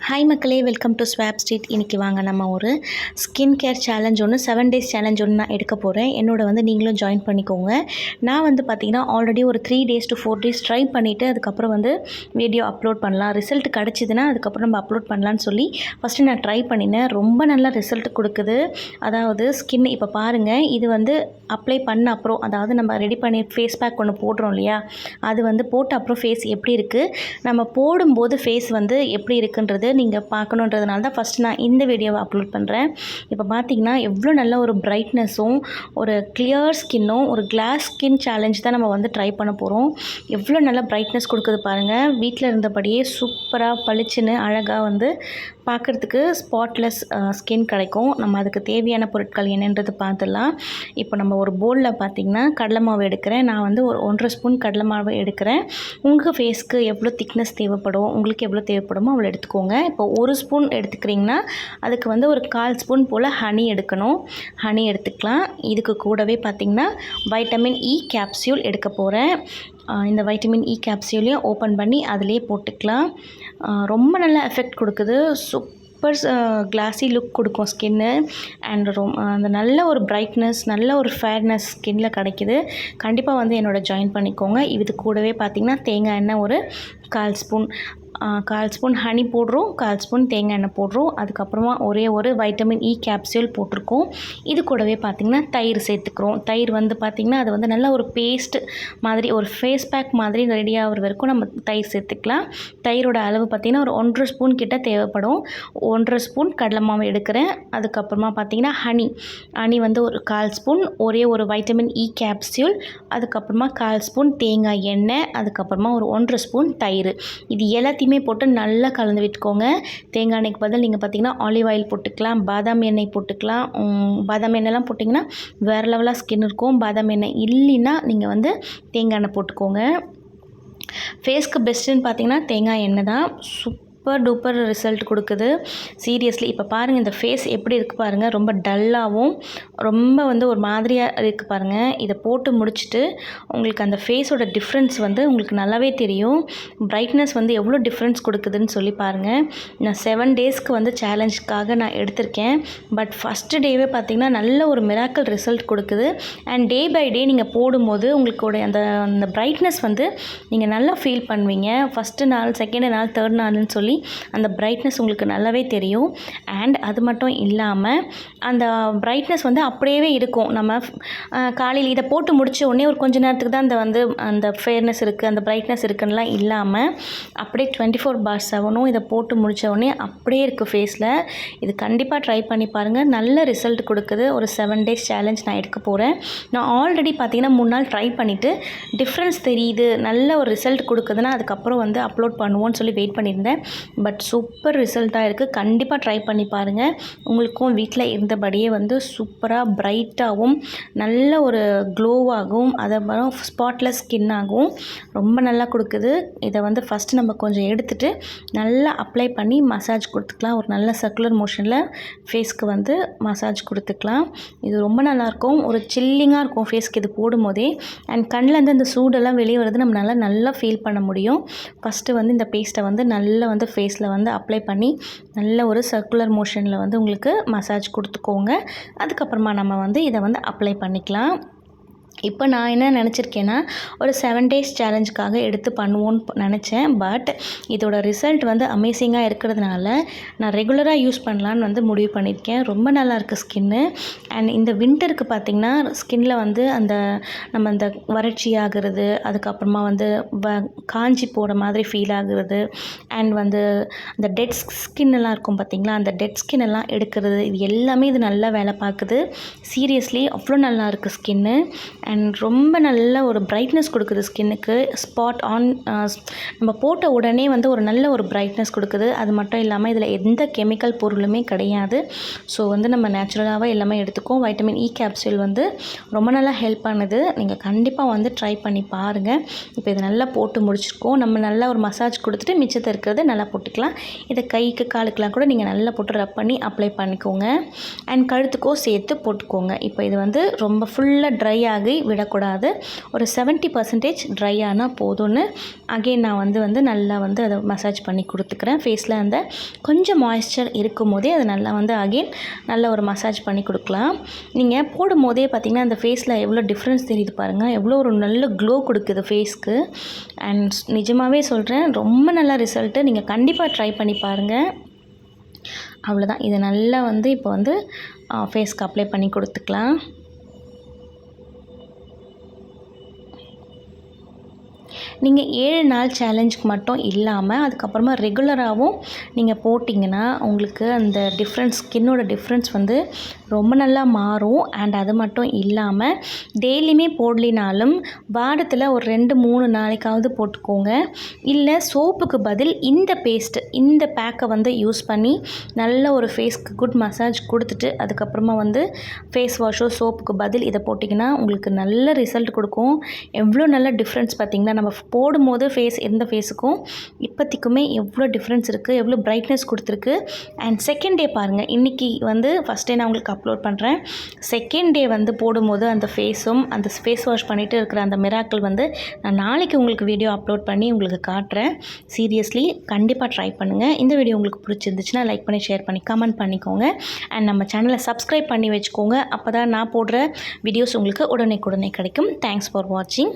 Hi மக்களே, welcome to swap street. இன்றைக்கி வாங்க நம்ம ஒரு ஸ்கின் கேர் சேலஞ்ச் ஒன்று 7 days சேலஞ்ச் ஒன்று நான் எடுக்க போகிறேன். என்னோட நீங்களும் ஜாயின் பண்ணிக்கோங்க. நான் பார்த்திங்கன்னா ஆல்ரெடி ஒரு 3 days to 4 days ட்ரை பண்ணிவிட்டு அதுக்கப்புறம் வீடியோ அப்லோட் பண்ணலாம், ரிசல்ட் கிடச்சிதுன்னா அதுக்கப்புறம் நம்ம அப்லோட் பண்ணலான்னு சொல்லி ஃபஸ்ட்டு நான் ட்ரை பண்ணினேன். ரொம்ப நல்லா ரிசல்ட் கொடுக்குது. அதாவது ஸ்கின் இப்போ பாருங்கள், இது அப்ளை பண்ண அப்புறம், அதாவது நம்ம ரெடி பண்ணி ஃபேஸ் பேக் ஒன்று போடுறோம் இல்லையா, அது போட்ட அப்புறம் ஃபேஸ் எப்படி இருக்குது, நம்ம போடும்போது ஃபேஸ் எப்படி இருக்குன்றது நீங்கள் பார்க்கணுன்றதுனால தான் ஃபஸ்ட்டு நான் இந்த வீடியோவை அப்லோட் பண்ணுறேன். இப்போ பார்த்தீங்கன்னா எவ்வளோ நல்ல ஒரு பிரைட்னஸும் ஒரு கிளியர் ஸ்கின்னும் ஒரு கிளாஸ் ஸ்கின் சேலஞ்ச் தான் நம்ம ட்ரை பண்ண போகிறோம். எவ்வளோ நல்லா பிரைட்னஸ் கொடுக்குது பாருங்கள். வீட்டில் இருந்தபடியே சூப்பராக பளிச்சுன்னு அழகாக பார்க்குறதுக்கு ஸ்பாட்லெஸ் ஸ்கின் கிடைக்கும். நம்ம அதுக்கு தேவையான பொருட்கள் என்னன்றது பார்த்துடலாம். இப்போ நம்ம ஒரு பவுலில் பார்த்திங்கன்னா கடலை மாவு எடுக்கிறேன். நான் ஒரு 1.5 ஸ்பூன் கடலை மாவு எடுக்கிறேன். உங்கள் ஃபேஸ்க்கு எவ்வளோ திக்னஸ் தேவைப்படும், உங்களுக்கு எவ்வளோ தேவைப்படுமோ அவ்வளோ எடுத்துக்கோங்க. இப்போ 1 ஸ்பூன் எடுத்துக்கிறீங்கன்னா அதுக்கு ஒரு 1/4 ஸ்பூன் போல் ஹனி எடுக்கணும். ஹனி எடுத்துக்கலாம். இதுக்கு கூடவே பார்த்திங்கன்னா வைட்டமின் இ கேப்சியூல் எடுக்க போகிறேன். இந்த வைட்டமின் இ கேப்சியூலையும் ஓப்பன் பண்ணி அதிலே போட்டுக்கலாம். ரொம்ப நல்ல எஃபெக்ட் கொடுக்குது. சூப்பர் கிளாஸி லுக் கொடுக்கும் ஸ்கின்னு. அண்ட் அந்த நல்ல ஒரு பிரைட்னஸ், நல்ல ஒரு ஃபேர்னஸ் ஸ்கின்னில் கிடைக்கிது. கண்டிப்பாக என்னோட ஜாயின் பண்ணிக்கோங்க. இது கூடவே பார்த்திங்கன்னா தேங்காய் எண்ணெய் ஒரு 1/4 ஸ்பூன் ஹனி போடுறோம், 1/4 ஸ்பூன் தேங்காய் எண்ணெய் போடுறோம். அதுக்கப்புறமா ஒரே ஒரு வைட்டமின் இ கேப்சியூல் போட்டிருக்கோம். இது கூடவே பார்த்திங்கன்னா தயிர் சேர்த்துக்கிறோம். தயிர் பார்த்திங்கன்னா அது நல்ல ஒரு பேஸ்ட் மாதிரி, ஒரு ஃபேஸ் பேக் மாதிரி ரெடி ஆகிற வரைக்கும் நம்ம தயிர் சேர்த்துக்கலாம். தயிரோட அளவு பார்த்திங்கன்னா ஒரு 1.5 ஸ்பூன் கிட்ட தேவைப்படும். 1.5 ஸ்பூன் கடலை மாவு எடுக்கிறேன். அதுக்கப்புறமா பார்த்திங்கன்னா ஹனி ஒரு 1/4 ஸ்பூன், ஒரே ஒரு வைட்டமின் இ கேப்சியூல், அதுக்கப்புறமா 1/4 ஸ்பூன் தேங்காய் எண்ணெய், அதுக்கப்புறமா ஒரு 1.5 ஸ்பூன் தயிர். இது எல்லாத்தையுமே போட்டு நல்லா கலந்து விட்டுக்கோங்க. தேங்காய் எண்ணெய்க்கு பதில் நீங்கள் பார்த்திங்கன்னா ஆலிவ் ஆயில் போட்டுக்கலாம், பாதாம் எண்ணெய் போட்டுக்கலாம். பாதாம் எண்ணெய்லாம் போட்டிங்கன்னா வேறு லெவலாக ஸ்கின் இருக்கும். பாதாம் எண்ணெய் இல்லைன்னா நீங்கள் தேங்காய் எண்ணெய் போட்டுக்கோங்க. ஃபேஸ்க்கு பெஸ்ட்டுன்னு பார்த்திங்கன்னா தேங்காய் எண்ணெய் தான். சூப்பர் டூப்பர் ரிசல்ட் கொடுக்குது. சீரியஸ்லி இப்போ பாருங்கள், இந்த ஃபேஸ் எப்படி இருக்குது பாருங்கள். ரொம்ப டல்லாகவும் ரொம்ப ஒரு மாதிரியாக இருக்குது பாருங்கள். இதை போட்டு முடிச்சுட்டு உங்களுக்கு அந்த ஃபேஸோட டிஃப்ரென்ஸ் உங்களுக்கு நல்லாவே தெரியும். பிரைட்னஸ் எவ்வளோ டிஃப்ரென்ஸ் கொடுக்குதுன்னு சொல்லி பாருங்கள். நான் 7 daysக்கு சேலஞ்சுக்காக நான் எடுத்திருக்கேன். பட் ஃபஸ்ட்டு டேவே பார்த்திங்கன்னா நல்ல ஒரு மிராக்கல் ரிசல்ட் கொடுக்குது. அண்ட் டே பை டே நீங்கள் போடும்போது உங்களுக்கு அந்த பிரைட்னஸ் நீங்கள் நல்லா ஃபீல் பண்ணுவீங்க. ஃபஸ்ட்டு நாள், செகண்ட் நாள், தேர்ட் நாள்னு சொல்லி அந்த பிரைட்னஸ் உங்களுக்கு நல்லாவே தெரியும். அண்ட் அது மட்டும் இல்லாமல் அந்த பிரைட்னஸ் அப்படியே இருக்கும். நம்ம காலையில் இதை போட்டு முடிச்ச உடனே ஒரு கொஞ்ச நேரத்துக்கு தான் அந்த ஃபேர்னஸ் இருக்குது, அந்த பிரைட்னஸ் இருக்குன்னுலாம் இல்லாமல் அப்படியே 24/7 இதை போட்டு முடித்த உடனே அப்படியே இருக்குது ஃபேஸில். இது கண்டிப்பாக ட்ரை பண்ணி பாருங்கள். நல்ல ரிசல்ட் கொடுக்குது. ஒரு 7 days சேலஞ்ச் நான் எடுக்க போகிறேன். நான் ஆல்ரெடி பார்த்திங்கன்னா 3 நாள் ட்ரை பண்ணிவிட்டு டிஃப்ரென்ஸ் தெரியுது, நல்ல ஒரு ரிசல்ட் கொடுக்குதுன்னா அதுக்கப்புறம் அப்லோட் பண்ணுவோன்னு சொல்லி வெயிட் பண்ணியிருந்தேன். பட் சூப்பர் ரிசல்ட்டாக இருக்குது. கண்டிப்பாக ட்ரை பண்ணி பாருங்கள். உங்களுக்கும் வீட்டில் இருந்தபடியே சூப்பராக பிரைட்டாகவும் நல்ல ஒரு க்ளோவாகவும் அதுக்கப்புறம் ஸ்பாட்லெஸ் ஸ்கின்னாகவும் ரொம்ப நல்லா கொடுக்குது. இதை ஃபஸ்ட்டு நம்ம கொஞ்சம் எடுத்துகிட்டு நல்லா அப்ளை பண்ணி மசாஜ் கொடுத்துக்கலாம். ஒரு நல்ல சர்க்குலர் மோஷனில் ஃபேஸ்க்கு மசாஜ் கொடுத்துக்கலாம். இது ரொம்ப நல்லாயிருக்கும். ஒரு சில்லிங்காக இருக்கும் ஃபேஸ்க்கு இது போடும்போதே. அண்ட் கண்ணில் அந்த சூடெல்லாம் வெளியே வருது, நம்மளால் நல்லா ஃபீல் பண்ண முடியும். ஃபஸ்ட்டு இந்த பேஸ்ட்டை நல்லா ஃபேஸில் அப்ளை பண்ணி நல்ல ஒரு சர்க்குலர் மோஷனில் உங்களுக்கு மசாஜ் கொடுத்துக்கோங்க. அதுக்கப்புறமா நம்ம இதை அப்ளை பண்ணிக்கலாம். இப்போ நான் என்ன நினச்சிருக்கேன்னா, ஒரு 7 days சேலஞ்சுக்காக எடுத்து பண்ணுவோன்னு நினச்சேன். பட் இதோட ரிசல்ட் அமேசிங்காக இருக்கிறதுனால நான் ரெகுலராக யூஸ் பண்ணலான்னு முடிவு பண்ணியிருக்கேன். ரொம்ப நல்லாயிருக்கு ஸ்கின்னு. அண்ட் இந்த வின்டருக்கு பார்த்திங்கன்னா ஸ்கின்னில் அந்த நம்ம அந்த வறட்சி ஆகிறது, அதுக்கப்புறமா காஞ்சி போகிற மாதிரி ஃபீல் ஆகுறது, அண்ட் அந்த டெட் ஸ்கின்னெல்லாம் இருக்கும் பார்த்திங்களா, அந்த டெட் ஸ்கின்னெல்லாம் எடுக்கிறது, இது எல்லாமே இது நல்லா வேலை பார்க்குது. சீரியஸ்லி அவ்வளோ நல்லா இருக்குது ஸ்கின்னு. அண்ட் ரொம்ப நல்ல ஒரு பிரைட்னஸ் கொடுக்குது ஸ்கின்னுக்கு. ஸ்பாட் ஆன் நம்ம போட்ட உடனே ஒரு நல்ல ஒரு பிரைட்னஸ் கொடுக்குது. அது மட்டும் இல்லாமல் இதில் எந்த கெமிக்கல் பொருளுமே கிடையாது. ஸோ நம்ம நேச்சுரலாகவே எல்லாமே எடுத்துக்கோம். வைட்டமின் இ கேப்சூல் ரொம்ப நல்லா ஹெல்ப் பண்ணுது. நீங்கள் கண்டிப்பாக ட்ரை பண்ணி பாருங்கள். இப்போ இதை நல்லா போட்டு முடிச்சிருக்கோம். நம்ம நல்லா ஒரு மசாஜ் கொடுத்துட்டு மிச்சத்தை இருக்கிறது நல்லா போட்டுக்கலாம். இதை கைக்கு காலுக்கெலாம் கூட நீங்கள் நல்லா போட்டு ரப் பண்ணி அப்ளை பண்ணிக்கோங்க. அண்ட் கழுத்துக்கோ சேர்த்து போட்டுக்கோங்க. இப்போ இது ரொம்ப ஃபுல்லாக ட்ரை ஆகி விடக்கூடாது. ஒரு 70% ட்ரை ஆனால் போதும்னு அகெயின் நான் வந்து நல்லா வந்து அதை மசாஜ் பண்ணி கொடுத்துக்கிறேன். ஃபேஸில் அந்த கொஞ்சம் மாய்ஸ்சர் இருக்கும் போதே அதை நல்லா வந்து அகெயின் நல்லா ஒரு மசாஜ் பண்ணி கொடுக்கலாம். நீங்கள் போடும் போதே பார்த்திங்கன்னா அந்த ஃபேஸில் எவ்வளோ டிஃப்ரென்ஸ் தெரியுது பாருங்கள், எவ்வளோ ஒரு நல்ல க்ளோ கொடுக்குது ஃபேஸ்க்கு. அண்ட் நிஜமாகவே சொல்கிறேன், ரொம்ப நல்ல ரிசல்ட்டு. நீங்கள் கண்டிப்பாக ட்ரை பண்ணி பாருங்கள். அவ்வளோதான். இதை நல்லா வந்து இப்போ வந்து ஃபேஸ்க்கு அப்ளை பண்ணி கொடுத்துக்கலாம். நீங்கள் 7 நாள் சேலஞ்சுக்கு மட்டும் இல்லாமல் அதுக்கப்புறமா ரெகுலராகவும் நீங்கள் போட்டிங்கன்னா உங்களுக்கு அந்த ஸ்கின்னோட டிஃப்ரென்ஸ் வந்து ரொம்ப நல்லா மாறும். அண்ட் அது மட்டும் இல்லாமல் டெய்லியுமே போடலினாலும் வாரத்தில் ஒரு 2-3 நாளைக்காவது போட்டுக்கோங்க. இல்லை சோப்புக்கு பதில் இந்த பேக்கை வந்து யூஸ் பண்ணி நல்ல ஒரு ஃபேஸ்க்கு குட் மசாஜ் கொடுத்துட்டு அதுக்கப்புறமா வந்து ஃபேஸ் வாஷோ சோப்புக்கு பதில் இதை போட்டிங்கன்னா உங்களுக்கு நல்ல ரிசல்ட் கொடுக்கும். எவ்வளோ நல்ல டிஃப்ரென்ஸ் பார்த்திங்கன்னா, நம்ம போடும்போது எந்த ஃபேஸுக்கும் இப்போத்திக்குமே எவ்வளோ டிஃப்ரென்ஸ் இருக்குது, எவ்வளோ பிரைட்னஸ் கொடுத்துருக்கு. அண்ட் செகண்ட் டே பாருங்கள், இன்றைக்கி வந்து ஃபஸ்ட் டே நான் உங்களுக்கு அப்லோட் பண்ணுறேன். செகண்ட் டே வந்து போடும்போது அந்த ஃபேஸ் வாஷ் பண்ணிவிட்டு இருக்கிற அந்த மிராக்கிள் வந்து நான் நாளைக்கு உங்களுக்கு வீடியோ அப்லோட் பண்ணி உங்களுக்கு காட்டுறேன். சீரியஸ்லி கண்டிப்பாக ட்ரை பண்ணுங்கள். இந்த வீடியோ உங்களுக்கு பிடிச்சிருந்துச்சுன்னா லைக் பண்ணி ஷேர் பண்ணி கமெண்ட் பண்ணிக்கோங்க. அண்ட் நம்ம சேனலை சப்ஸ்கிரைப் பண்ணி வச்சுக்கோங்க. அப்போ தான் நான் போடுற வீடியோஸ் உங்களுக்கு உடனே கிடைக்கும். தேங்க்ஸ் ஃபார் வாட்சிங்.